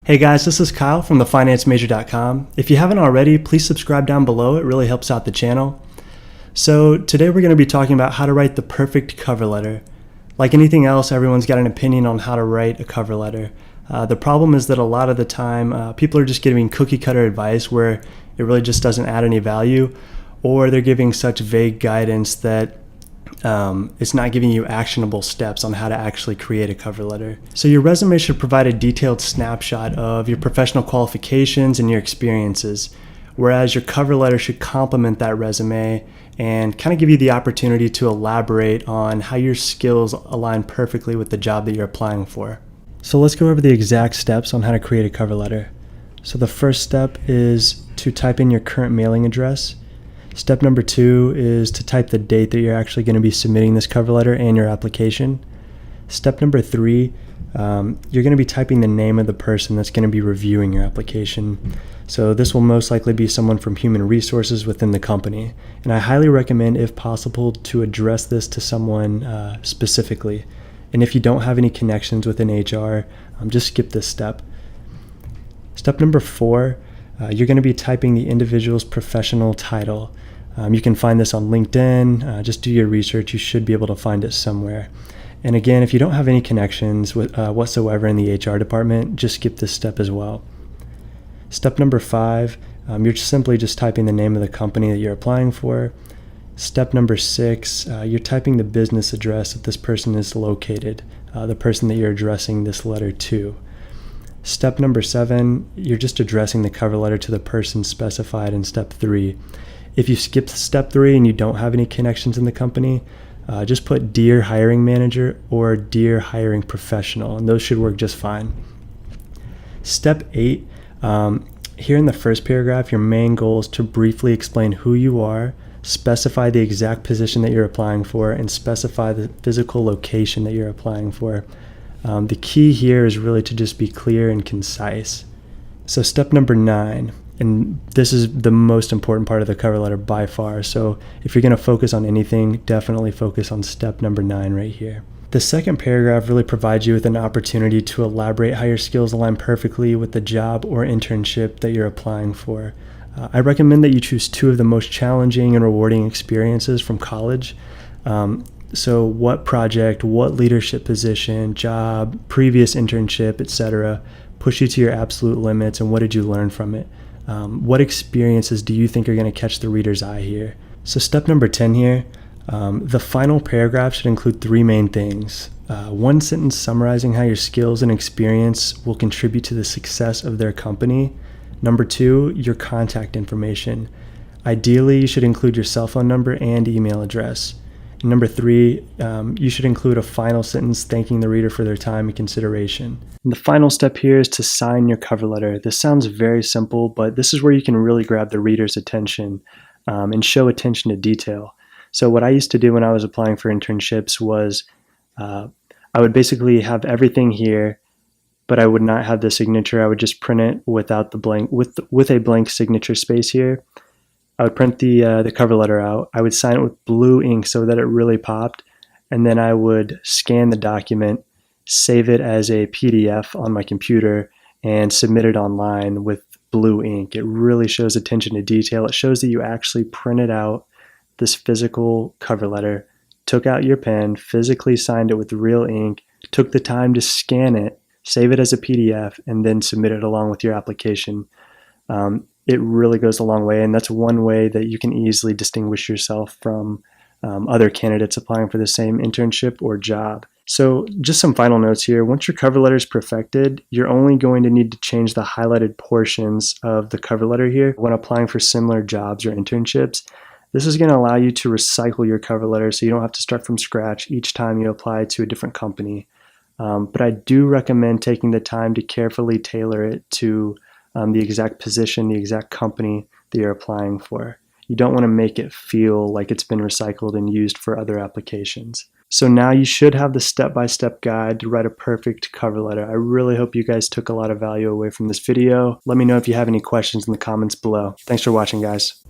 Hey guys, this is Kyle from thefinancemajor.com. If you haven't already, please subscribe down below. It really helps out the channel. So today we're going to be talking about how to write the perfect cover letter. Like anything else, everyone's got an opinion on how to write a cover letter. The problem is that a lot of the time people are just giving cookie cutter advice where it really just doesn't add any value, or they're giving such vague guidance that it's not giving you actionable steps on how to actually create a cover letter. So your resume should provide a detailed snapshot of your professional qualifications and your experiences, whereas your cover letter should complement that resume and kind of give you the opportunity to elaborate on how your skills align perfectly with the job that you're applying for. So let's go over the exact steps on how to create a cover letter. So the first step is to type in your current mailing address. Step number 2 is to type the date that you're actually going to be submitting this cover letter and your application. Step number 3, you're going to be typing the name of the person that's going to be reviewing your application. So this will most likely be someone from human resources within the company. And I highly recommend, if possible, to address this to someone specifically. And if you don't have any connections within HR, just skip this step. Step number 4, you're going to be typing the individual's professional title. You can find this on LinkedIn. Just do your research. You should be able to find it somewhere. And again, if you don't have any connections whatsoever in the HR department, just skip this step as well. Step number 5, you're simply just typing the name of the company that you're applying for. Step number 6, you're typing the business address that this person is located, the person that you're addressing this letter to. Step number 7, you're just addressing the cover letter to the person specified in step 3. If you skip step 3 and you don't have any connections in the company, just put Dear Hiring Manager or Dear Hiring Professional, and those should work just fine. Step 8, here in the first paragraph, your main goal is to briefly explain who you are, specify the exact position that you're applying for, and specify the physical location that you're applying for. The key here is really to just be clear and concise. So step number 9, and this is the most important part of the cover letter by far. So if you're going to focus on anything, definitely focus on step number 9 right here. The second paragraph really provides you with an opportunity to elaborate how your skills align perfectly with the job or internship that you're applying for. I recommend that you choose 2 of the most challenging and rewarding experiences from college. So what project, what leadership position, job, previous internship, etc. push you to your absolute limits, and what did you learn from it? What experiences do you think are going to catch the reader's eye here? So step number 10 here, the final paragraph should include 3 main things. 1 sentence summarizing how your skills and experience will contribute to the success of their company. Number 2, your contact information. Ideally, you should include your cell phone number and email address. Number 3, you should include a final sentence thanking the reader for their time and consideration. And the final step here is to sign your cover letter. This sounds very simple, but this is where you can really grab the reader's attention and show attention to detail. So what I used to do when I was applying for internships was I would basically have everything here, but I would not have the signature. I would just print it without the blank, with a blank signature space here. I would print the cover letter out. I would sign it with blue ink so that it really popped, and then I would scan the document, save it as a PDF on my computer, and submit it online with blue ink. It really shows attention to detail. It shows that you actually printed out this physical cover letter, took out your pen, physically signed it with real ink, took the time to scan it, save it as a PDF, and then submit it along with your application. It really goes a long way, and that's one way that you can easily distinguish yourself from other candidates applying for the same internship or job. So just some final notes here. Once your cover letter is perfected, you're only going to need to change the highlighted portions of the cover letter here when applying for similar jobs or internships. This is going to allow you to recycle your cover letter so you don't have to start from scratch each time you apply to a different company. But I do recommend taking the time to carefully tailor it to the exact position, the exact company that you're applying for. You don't want to make it feel like it's been recycled and used for other applications. So now you should have the step-by-step guide to write a perfect cover letter. I really hope you guys took a lot of value away from this video. Let me know if you have any questions in the comments below. Thanks for watching, guys.